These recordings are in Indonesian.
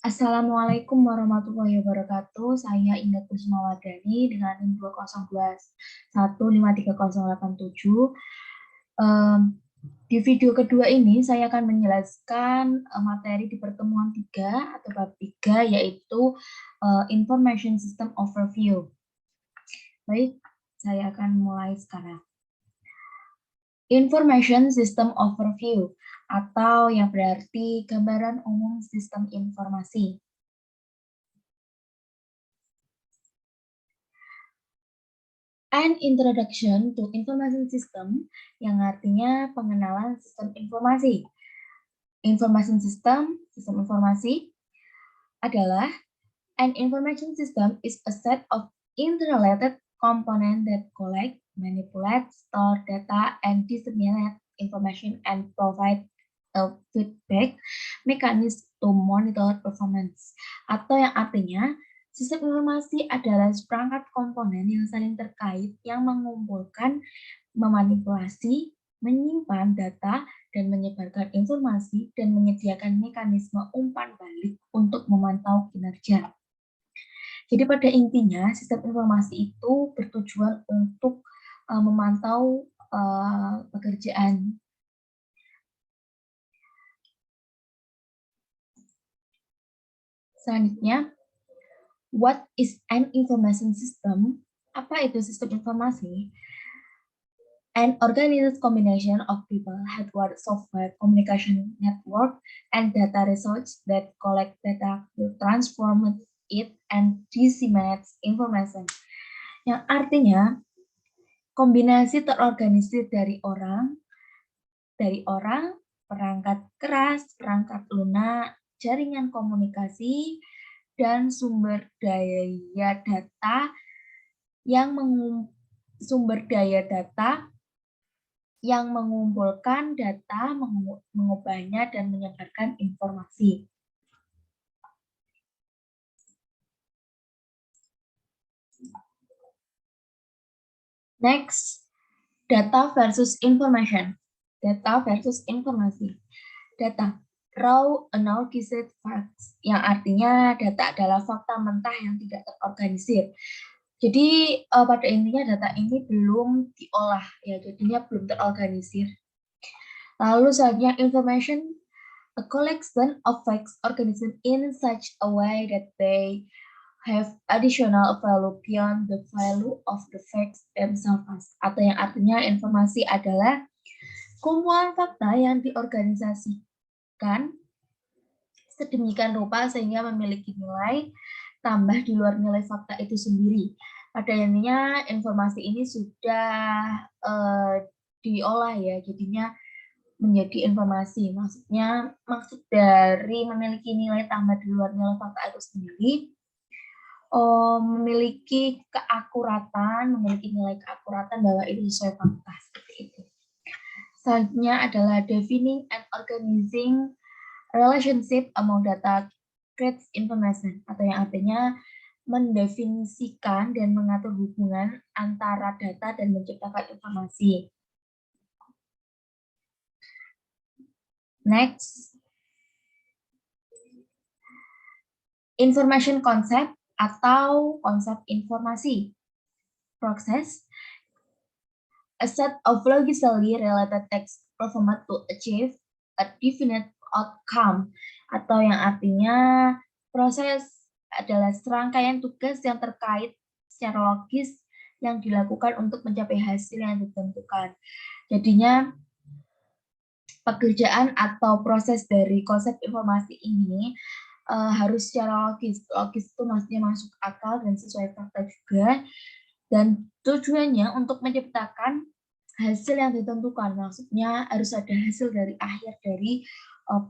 Assalamualaikum warahmatullahi wabarakatuh. Saya Indah Kusmawardani dengan NIM 2021530887. Di video kedua ini saya akan menjelaskan materi di pertemuan 3 atau bab 3 yaitu Information System Overview. Baik, saya akan mulai sekarang. Information System Overview atau yang berarti gambaran umum sistem informasi. An introduction to information system yang artinya pengenalan sistem informasi. Information system, sistem informasi adalah an information system is a set of interrelated components that collect, manipulate, store data, and disseminate information and provide a feedback mechanism to monitor performance. Atau yang artinya sistem informasi adalah seperangkat komponen yang saling terkait yang mengumpulkan, memanipulasi, menyimpan data, dan menyebarkan informasi dan menyediakan mekanisme umpan balik untuk memantau kinerja. Jadi pada intinya sistem informasi itu bertujuan untuk memantau pekerjaan. Selanjutnya, what is an information system? Apa itu sistem informasi? An organized combination of people, hardware, software, communication network, and data resources that collect data, transform it, and disseminate information. Yang artinya, kombinasi terorganisir dari orang, perangkat keras, perangkat lunak, jaringan komunikasi, dan sumber daya data yang mengumpulkan data, mengubahnya, dan menyebarkan informasi. Next, data versus information. Data versus informasi. Data, raw unallocated facts, yang artinya data adalah fakta mentah yang tidak terorganisir. Jadi pada intinya data ini belum diolah, ya, jadinya belum terorganisir. Lalu selanjutnya information, a collection of facts organized in such a way that they have additional value beyond the value of the facts themselves. Atau yang artinya informasi adalah kumpulan fakta yang diorganisasikan sedemikian rupa sehingga memiliki nilai tambah di luar nilai fakta itu sendiri. Pada intinya informasi ini sudah diolah, ya, jadinya menjadi informasi. Maksud dari memiliki nilai tambah di luar nilai fakta itu sendiri, memiliki nilai keakuratan bahwa itu sesuai fakta, seperti itu. Selanjutnya adalah defining and organizing relationship among data creates information, atau yang artinya mendefinisikan dan mengatur hubungan antara data dan menciptakan informasi. Next, information concept atau konsep informasi. Process, a set of logically related text performed to achieve a definite outcome, atau yang artinya proses adalah serangkaian tugas yang terkait secara logis yang dilakukan untuk mencapai hasil yang ditentukan. Jadinya pekerjaan atau proses dari konsep informasi ini harus secara logis. Logis itu maksudnya masuk akal dan sesuai fakta juga. Dan tujuannya untuk menciptakan hasil yang ditentukan. Maksudnya harus ada hasil dari akhir dari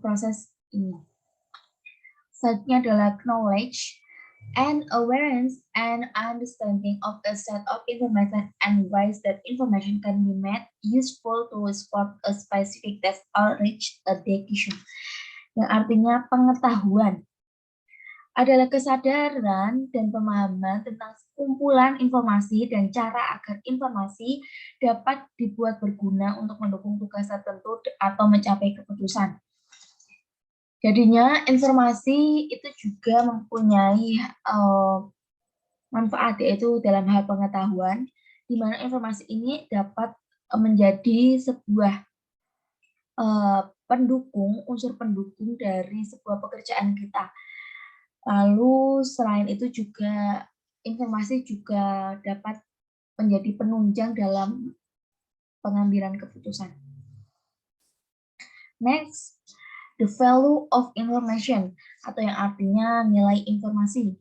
proses ini. Selanjutnya adalah knowledge and awareness and understanding of a set of information and ways that information can be made useful to support a specific task or reach a decision. Yang artinya pengetahuan adalah kesadaran dan pemahaman tentang kumpulan informasi dan cara agar informasi dapat dibuat berguna untuk mendukung tugas tertentu atau mencapai keputusan. Jadinya informasi itu juga mempunyai manfaat, yaitu dalam hal pengetahuan, di mana informasi ini dapat menjadi sebuah unsur pendukung dari sebuah pekerjaan kita. Lalu selain itu juga informasi juga dapat menjadi penunjang dalam pengambilan keputusan. Next, the value of information atau yang artinya nilai informasi.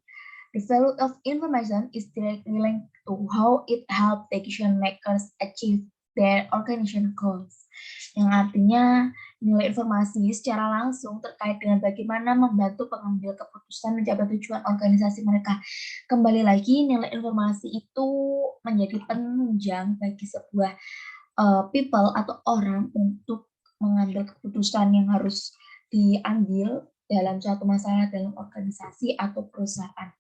The value of information is directly linked to how it helps decision makers achieve their organization goals. Yang artinya nilai informasi secara langsung terkait dengan bagaimana membantu pengambil keputusan mencapai tujuan organisasi mereka. Kembali lagi, nilai informasi itu menjadi penunjang bagi sebuah people atau orang untuk mengambil keputusan yang harus diambil dalam suatu masalah dalam organisasi atau perusahaan.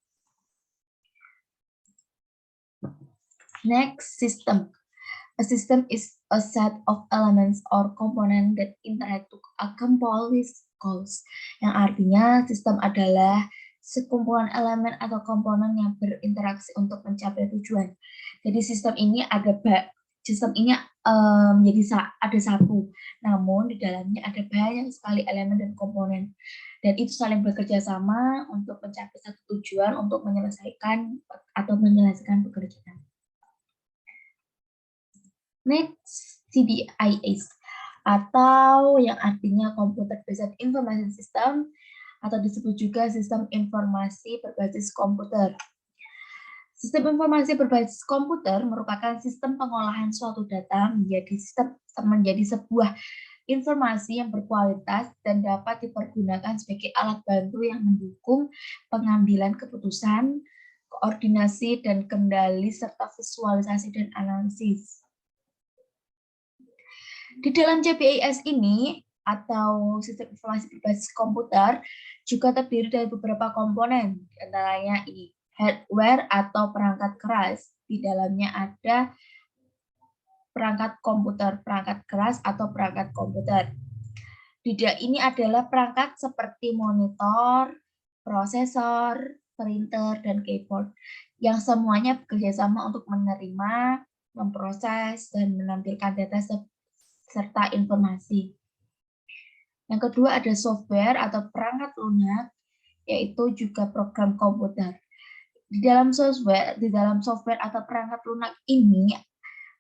Next, system. A system is a set of elements or components that interact to accomplish goals. Yang artinya sistem adalah sekumpulan elemen atau komponen yang berinteraksi untuk mencapai tujuan. Jadi sistem ini ada ada satu, namun di dalamnya ada banyak sekali elemen dan komponen, dan itu saling bekerja sama untuk mencapai satu tujuan untuk menyelesaikan pekerjaan. Next, CBIS atau yang artinya Computer Based Information System atau disebut juga sistem informasi berbasis komputer. Sistem informasi berbasis komputer merupakan sistem pengolahan suatu data menjadi sebuah informasi yang berkualitas dan dapat dipergunakan sebagai alat bantu yang mendukung pengambilan keputusan, koordinasi dan kendali serta visualisasi dan analisis. Di dalam CBIS ini atau sistem informasi berbasis komputer juga terdiri dari beberapa komponen, antaranya ini hardware atau perangkat keras. Di dalamnya ada perangkat keras atau perangkat komputer. Ini adalah perangkat seperti monitor, prosesor, printer, dan keyboard yang semuanya bekerja sama untuk menerima, memproses, dan menampilkan data serta informasi. Yang kedua ada software atau perangkat lunak, yaitu juga program komputer. Di dalam software atau perangkat lunak ini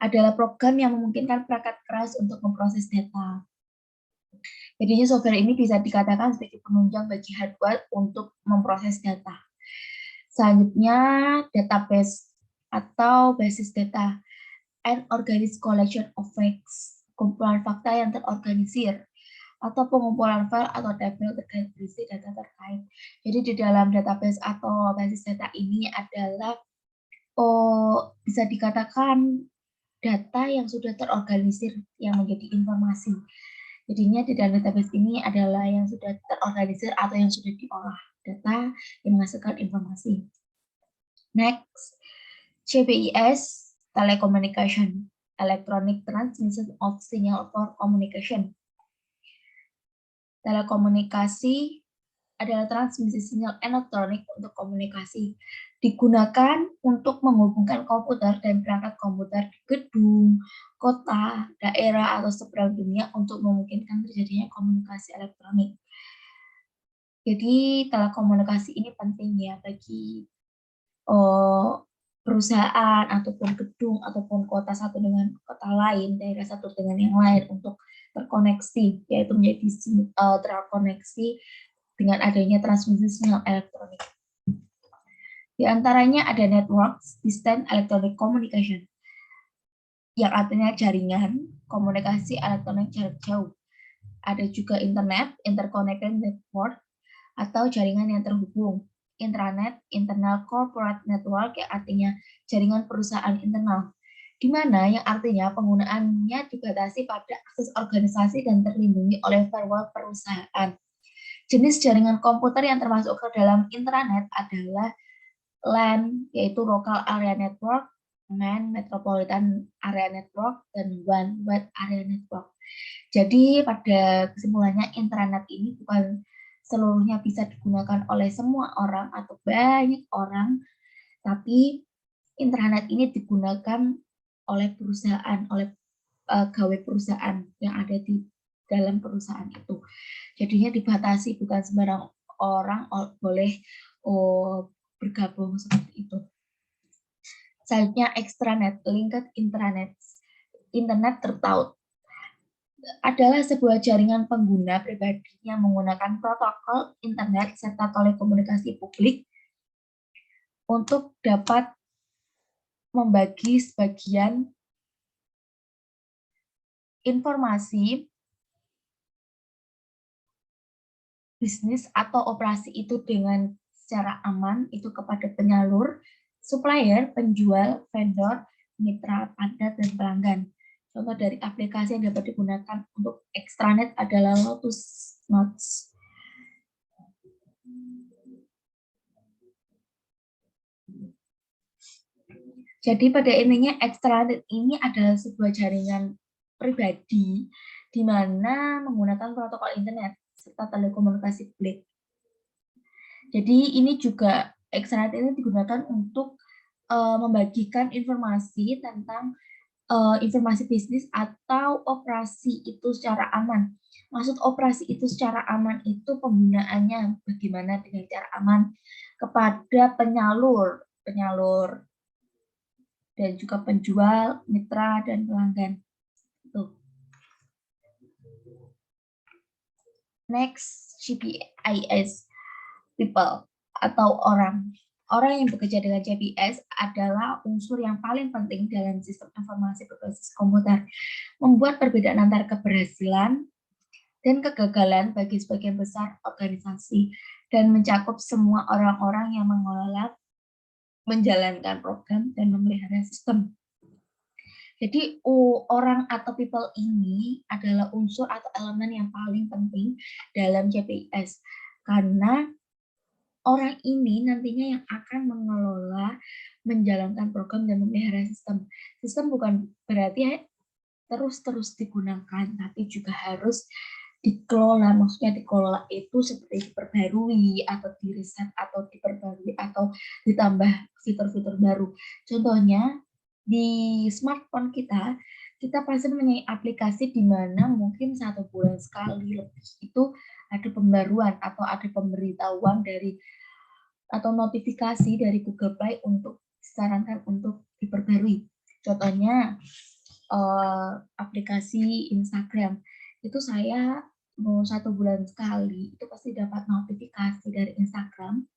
adalah program yang memungkinkan perangkat keras untuk memproses data. Jadinya software ini bisa dikatakan sebagai penunjang bagi hardware untuk memproses data. Selanjutnya database atau basis data, an organized collection of facts, kumpulan fakta yang terorganisir, atau pengumpulan file atau tabel terkait berisi data terkait. Jadi di dalam database atau basis data ini adalah bisa dikatakan data yang sudah terorganisir yang menjadi informasi. Jadinya di dalam database ini adalah yang sudah terorganisir atau yang sudah diolah, data yang menghasilkan informasi. Next, CBIS, telecommunication, electronic transmission of signal for communication. Telekomunikasi adalah transmisi sinyal elektronik untuk komunikasi. Digunakan untuk menghubungkan komputer dan perangkat komputer di gedung, kota, daerah, atau seberang dunia untuk memungkinkan terjadinya komunikasi elektronik. Jadi telekomunikasi ini penting ya bagi perusahaan ataupun gedung ataupun kota satu dengan kota lain, daerah satu dengan yang lain untuk terkoneksi, yaitu menjadi terkoneksi dengan adanya transmisi sinyal elektronik. Di antaranya ada networks, distant electronic communication, yang artinya jaringan komunikasi elektronik jarak jauh. Ada juga internet, interconnected network, atau jaringan yang terhubung. Intranet, internal corporate network, yang artinya jaringan perusahaan internal, di mana yang artinya penggunaannya dibatasi pada akses organisasi dan terlindungi oleh firewall perusahaan. Jenis jaringan komputer yang termasuk ke dalam intranet adalah LAN, yaitu Local Area Network, MAN, Metropolitan Area Network, dan WAN, Wide Area Network. Jadi pada kesimpulannya intranet ini bukan seluruhnya bisa digunakan oleh semua orang atau banyak orang, tapi intranet ini digunakan oleh perusahaan, oleh pegawai perusahaan yang ada di dalam perusahaan itu. Jadinya dibatasi, bukan sembarang orang boleh bergabung seperti itu. Selanjutnya extranet, linked intranet. Internet tertaut adalah sebuah jaringan pengguna pribadi yang menggunakan protokol internet serta telekomunikasi publik untuk dapat membagi sebagian informasi bisnis atau operasi itu dengan secara aman itu kepada penyalur, supplier, penjual, vendor, mitra, partner, dan pelanggan. Contoh dari aplikasi yang dapat digunakan untuk extranet adalah Lotus Notes. Jadi pada intinya extranet ini adalah sebuah jaringan pribadi di mana menggunakan protokol internet serta telekomunikasi publik. Jadi ini juga extranet ini digunakan untuk membagikan informasi tentang informasi bisnis atau operasi itu secara aman. Maksud operasi itu secara aman itu penggunaannya bagaimana dengan cara aman kepada penyalur dan juga penjual, mitra, dan pelanggan. Tuh. Next, GPS, people atau orang. Orang yang bekerja dengan GPS adalah unsur yang paling penting dalam sistem informasi berbasis komputer. Membuat perbedaan antara keberhasilan dan kegagalan bagi sebagian besar organisasi dan mencakup semua orang-orang yang mengelola, menjalankan program, dan memelihara sistem. Jadi orang atau people ini adalah unsur atau elemen yang paling penting dalam GPS karena orang ini nantinya yang akan mengelola, menjalankan program dan memelihara sistem. Sistem bukan berarti terus-terus digunakan, tapi juga harus dikelola. Maksudnya dikelola itu seperti diperbarui atau diriset atau diperbarui atau ditambah fitur-fitur baru. Contohnya di smartphone kita pasti mempunyai aplikasi di mana mungkin 1 bulan sekali lebih itu ada pembaruan atau ada pemberitahuan dari atau notifikasi dari Google Play untuk disarankan untuk diperbarui. Contohnya aplikasi Instagram itu saya mau 1 bulan sekali itu pasti dapat notifikasi dari Instagram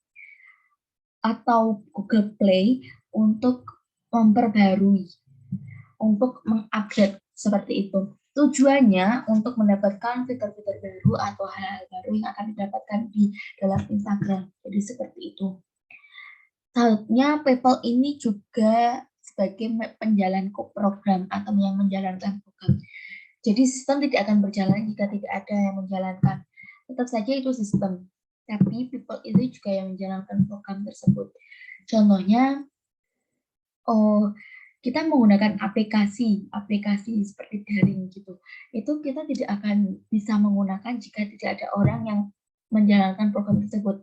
atau Google Play untuk memperbarui, untuk mengupdate seperti itu. Tujuannya untuk mendapatkan fitur-fitur baru atau hal-hal baru yang akan didapatkan di dalam Instagram. Jadi seperti itu. Selanjutnya, PayPal ini juga sebagai penjalan program atau yang menjalankan program. Jadi sistem tidak akan berjalan jika tidak ada yang menjalankan. Tetap saja itu sistem, tapi people itu juga yang menjalankan program tersebut. Contohnya, kita menggunakan aplikasi seperti daring gitu. Itu kita tidak akan bisa menggunakan jika tidak ada orang yang menjalankan program tersebut.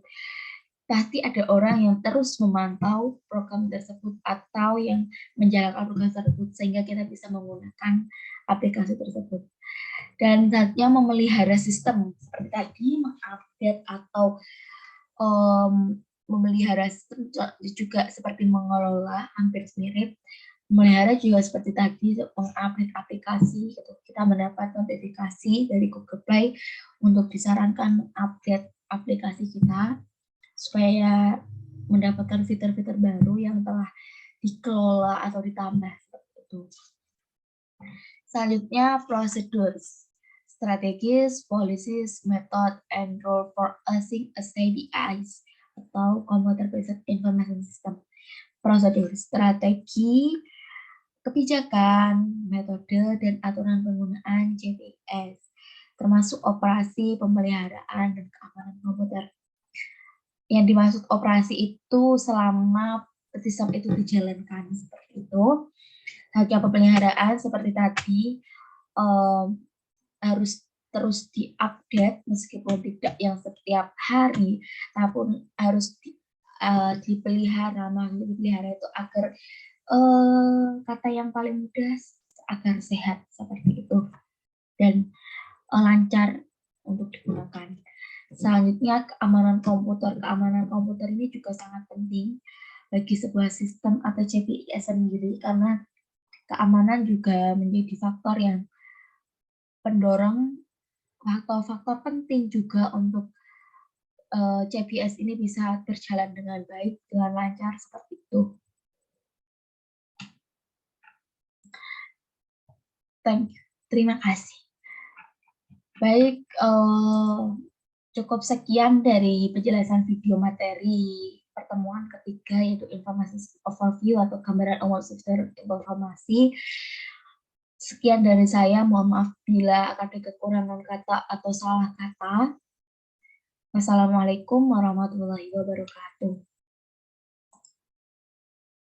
Pasti ada orang yang terus memantau program tersebut atau yang menjalankan program tersebut sehingga kita bisa menggunakan aplikasi tersebut. Dan saatnya memelihara sistem seperti tadi mengupdate atau memelihara sistem juga seperti mengelola, hampir mirip. Memelihara juga seperti tadi mengupdate aplikasi, gitu. Kita mendapat notifikasi dari Google Play untuk disarankan mengupdate aplikasi kita supaya mendapatkan fitur-fitur baru yang telah dikelola atau ditambah seperti itu. Selanjutnya procedures, strategies, policies, method, and role for using a CDIs atau Computer Based Information System. Prosedur, strategi, kebijakan, metode, dan aturan penggunaan GPS, termasuk operasi, pemeliharaan, dan keamanan komputer. Yang dimaksud operasi itu selama sistem itu dijalankan seperti itu. Hanya pemeliharaan seperti tadi harus terus diupdate meskipun tidak yang setiap hari, tapi harus dipelihara. Dipelihara itu agar kata yang paling mudah agar sehat seperti itu dan lancar untuk digunakan. Selanjutnya keamanan komputer. Keamanan komputer ini juga sangat penting bagi sebuah sistem atau CPIS sendiri karena keamanan juga menjadi faktor yang pendorong atau faktor penting juga untuk CPS ini bisa berjalan dengan baik, dengan lancar seperti itu. Thank you. Terima kasih. Baik, cukup sekian dari penjelasan video materi pertemuan ketiga, yaitu informasi overview atau gambaran umum sistem informasi. Sekian dari saya, mohon maaf bila ada kekurangan kata atau salah kata. Wassalamualaikum warahmatullahi wabarakatuh.